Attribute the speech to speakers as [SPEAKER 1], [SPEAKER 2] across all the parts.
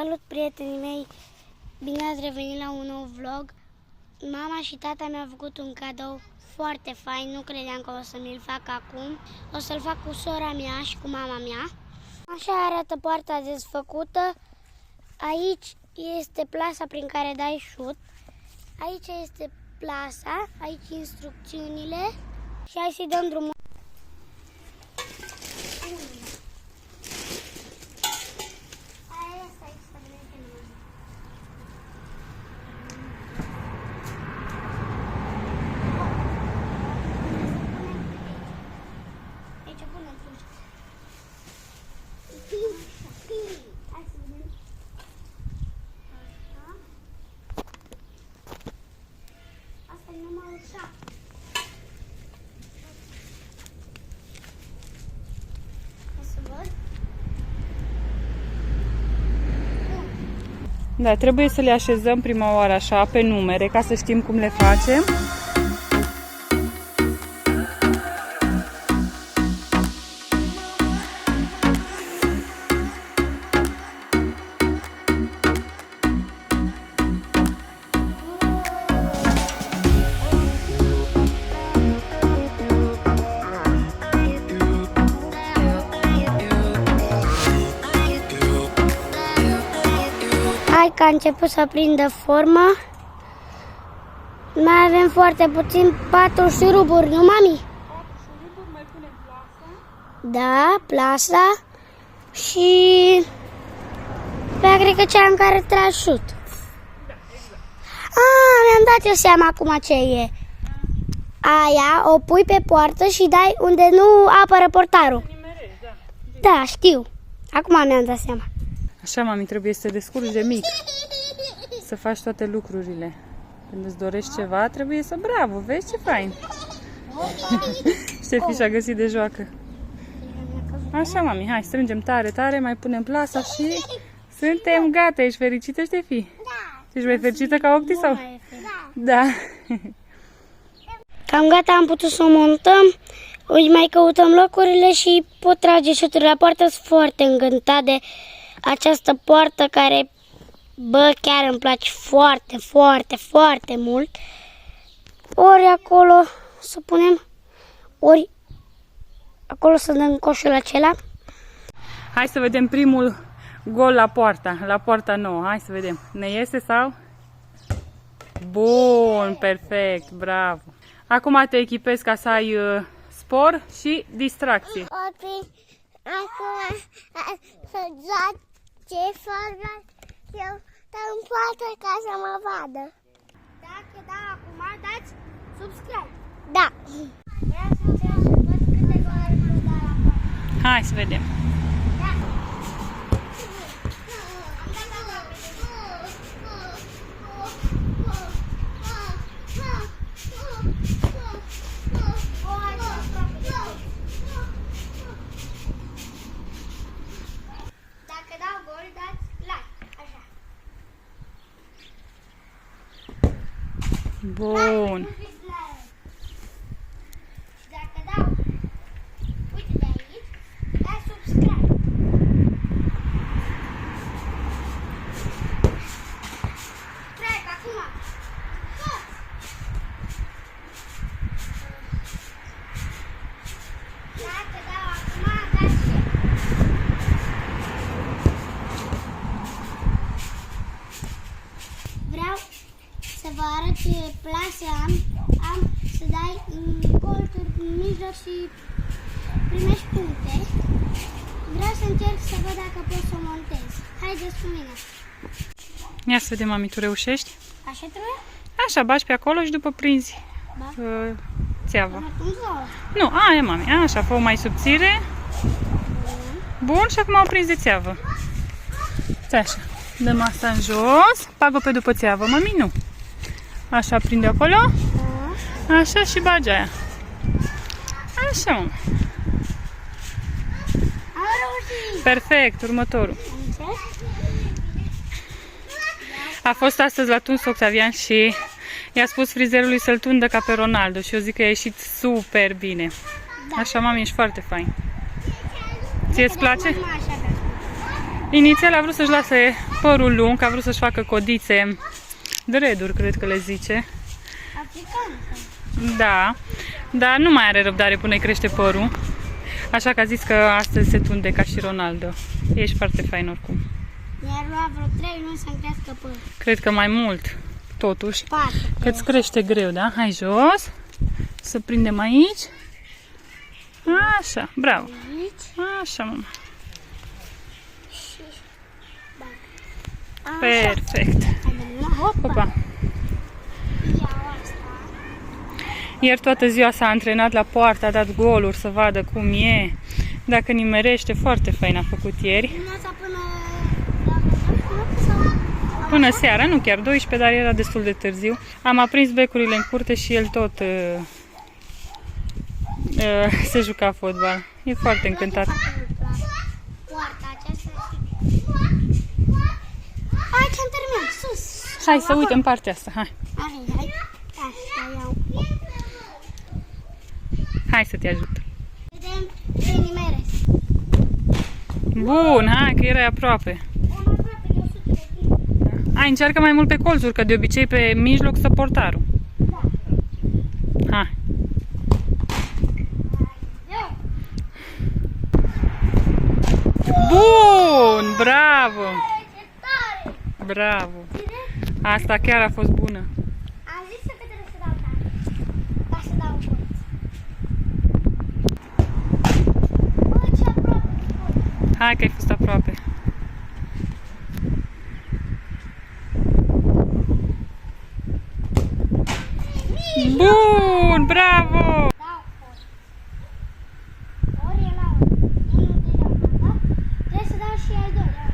[SPEAKER 1] Salut, prietenii mei! Bine ați revenit la un nou vlog. Mama și tata mi-au făcut un cadou foarte fain, nu credeam că o să mi-l fac acum. O să-l fac cu sora mea și cu mama mea. Așa arată poarta desfăcută. Aici este plasa prin care dai șut. Aici este plasa, aici instrucțiunile și hai să-i dăm drumul.
[SPEAKER 2] Da, trebuie să le așezăm prima oară așa, pe numere, ca să știm cum le facem.
[SPEAKER 1] Hai că a început să prindă formă. Mai avem foarte puțin, 4 șuruburi, nu, mami? 4
[SPEAKER 2] șuruburi, mai punem plasa.
[SPEAKER 1] Da, plasa. Și pe aia cred că cea în care tragi șut.
[SPEAKER 2] Da, exact.
[SPEAKER 1] Mi-am dat eu seama acum ce e. Aia o pui pe poartă și dai unde nu apără portarul.
[SPEAKER 2] Nimerești, da.
[SPEAKER 1] Da, știu. Acum mi-am dat seama.
[SPEAKER 2] Așa, mami, trebuie să te descurci de mic. Să faci toate lucrurile. Când îți dorești ceva, trebuie să... Bravo, vezi ce fain. Ștefi și-a găsit de joacă. Așa, mami, hai, strângem tare, tare, mai punem plasa și... Suntem gata, ești fericită, Ștefi?
[SPEAKER 1] Da.
[SPEAKER 2] Ești mai fericită ca Octi sau? Da.
[SPEAKER 1] Cam gata, am putut să o montăm. Îi mai căutăm locurile și pot trage șuturi la poartă. Sunt foarte încântat de această poartă care, bă, chiar îmi place foarte, foarte, foarte mult. Ori acolo să punem, ori acolo să dăm coșul acela.
[SPEAKER 2] Hai să vedem primul gol la poarta nouă. Hai să vedem. Ne iese sau? Bun, perfect, bravo. Acum te echipezi ca să ai spor și distracție.
[SPEAKER 1] Acum să joace fără eu stau în poartă ca să mă vadă. Dacă da, acum dați subscribe. Da. Vreau să încerc să văd câte goluri pot da la poartă.
[SPEAKER 2] Hai să vedem.
[SPEAKER 1] Da. Dacă dau gol, dați like. Așa.
[SPEAKER 2] Bun.
[SPEAKER 1] Și dacă dau, uite de aici, dați subscribe. Trec acum. Dacă dau acum, dați share. Vreau să vă arăt ce plase am să dai colțuri în mijloc și primești puncte. Vreau să încerc să văd dacă pot să o montez. Haideți cu mine.
[SPEAKER 2] Ia să vedem, mami, tu reușești?
[SPEAKER 1] Așa trebuie?
[SPEAKER 2] Așa, bagi pe acolo și după prinzi țeavă. Nu, aia, mami, așa, fă-o mai subțire. Bun, și acum o prins de țeavă. Așa, dăm asta în jos, bagă pe după țeavă, mami, nu. Așa, prinde acolo. Așa și bagi aia. Așa, mă. Perfect, următorul. A fost astăzi la tuns Octavian și i-a spus frizerului să-l tundă ca pe Ronaldo și eu zic că a ieșit super bine. Așa, mami, ești foarte fain. Ție-ți place? Inițial a vrut să-și lase părul lung, a vrut să-și facă codițe, dreaduri, cred că le zice.
[SPEAKER 1] African.
[SPEAKER 2] Da, dar nu mai are răbdare până îi crește părul. Așa că a zis că astăzi se tunde ca și Ronaldo. Ești foarte fain oricum.
[SPEAKER 1] Mi-ar lua vreo 3 luni să-mi crească părul.
[SPEAKER 2] Cred că mai mult, totuși.
[SPEAKER 1] 4.
[SPEAKER 2] Că îți crește greu, da? Hai jos. Să prindem aici. Așa, bravo.
[SPEAKER 1] Aici.
[SPEAKER 2] Așa, mama.
[SPEAKER 1] Și...
[SPEAKER 2] Perfect.
[SPEAKER 1] Hopa.
[SPEAKER 2] Opa.
[SPEAKER 1] Iau asta.
[SPEAKER 2] Ieri toată ziua s-a antrenat la poartă, a dat goluri să vadă cum e. Dacă nimerește, foarte fain a făcut ieri.
[SPEAKER 1] Dimineața până la 12 sau...
[SPEAKER 2] Până seara, nu chiar 12, dar era destul de târziu. Am aprins becurile în curte și el tot se juca fotbal. E foarte încântat.
[SPEAKER 1] Poarta aceasta. Aici am terminat, sus.
[SPEAKER 2] Hai să uităm partea asta, hai.
[SPEAKER 1] Hai. Așa iau.
[SPEAKER 2] Hai să te ajut.
[SPEAKER 1] Vedem ce nimeresc.
[SPEAKER 2] Bun, hai că erai aproape.
[SPEAKER 1] Am aproape de 100 de kg.
[SPEAKER 2] Hai, încearcă mai mult pe colțuri, că de obicei pe mijloc stă portarul.
[SPEAKER 1] Da.
[SPEAKER 2] Hai.
[SPEAKER 1] Eu.
[SPEAKER 2] Bun, bravo.
[SPEAKER 1] Ce tare.
[SPEAKER 2] Bravo.
[SPEAKER 1] Bine?
[SPEAKER 2] Asta chiar a fost bună.
[SPEAKER 1] Am zis că trebuie să dau tare. Ca să dau colț. Bă, ce aproape de colț.
[SPEAKER 2] Hai că ai fost aproape. Bun, bravo.
[SPEAKER 1] Dau colț. Ori e la ori. Unul deja, da? Trebuie să dau și al doilea.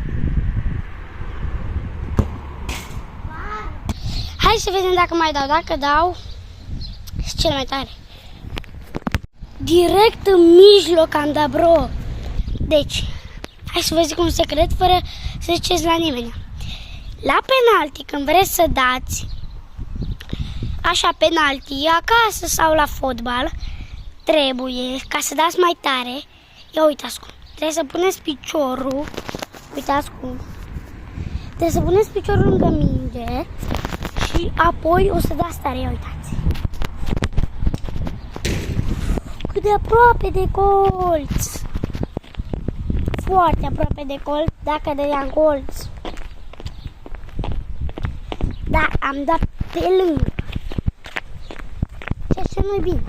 [SPEAKER 1] Hai să vedem dacă mai dau. Dacă dau, și cel mai tare. Direct în mijloc am dat, bro. Deci, hai să vă zic un secret fără să ziceți la nimeni. La penalti, când vreți să dați așa penalti, acasă sau la fotbal, trebuie, ca să dați mai tare, ia uitați cum. Trebuie să puneți piciorul, uitați cum. Trebuie să puneți piciorul lângă minge și apoi o să dați tare, ia uitați. Cât de aproape de colț. Foarte aproape de colț, dacă dădeam colț. Da, am dat pe lângă. Ceea ce nu-i bine.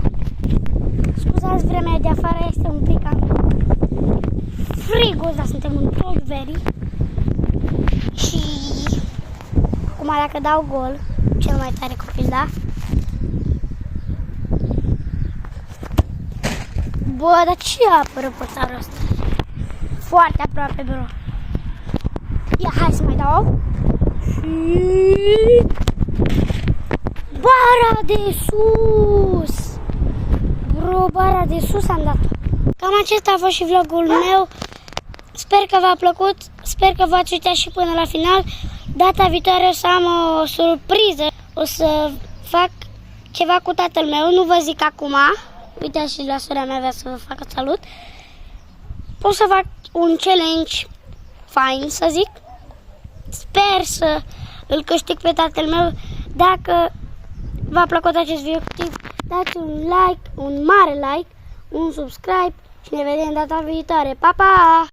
[SPEAKER 1] Scuzați, vremea de afară este un pic cam frigos, dar suntem în Tolveri. Și acum dacă dau gol, cel mai tare copil, da? Bă, dar ce apără pățarul ăsta? Foarte aproape, bro. Ia, hai să mai dau. Și... bara de sus! Bro, bara de sus am dat. Cam acesta a fost și vlogul meu. Sper că v-a plăcut. Sper că v-ați uitat și până la final. Data viitoare o să am o surpriză. O să fac ceva cu tatăl meu. Nu vă zic acum. Uitați și la sora mea, vrea să vă facă salut. Pot să fac un challenge fain, să zic. Sper să îl câștig pe tatăl meu. Dacă v-a plăcut acest video, dați un like, un mare like, un subscribe și ne vedem data viitoare. Pa, pa!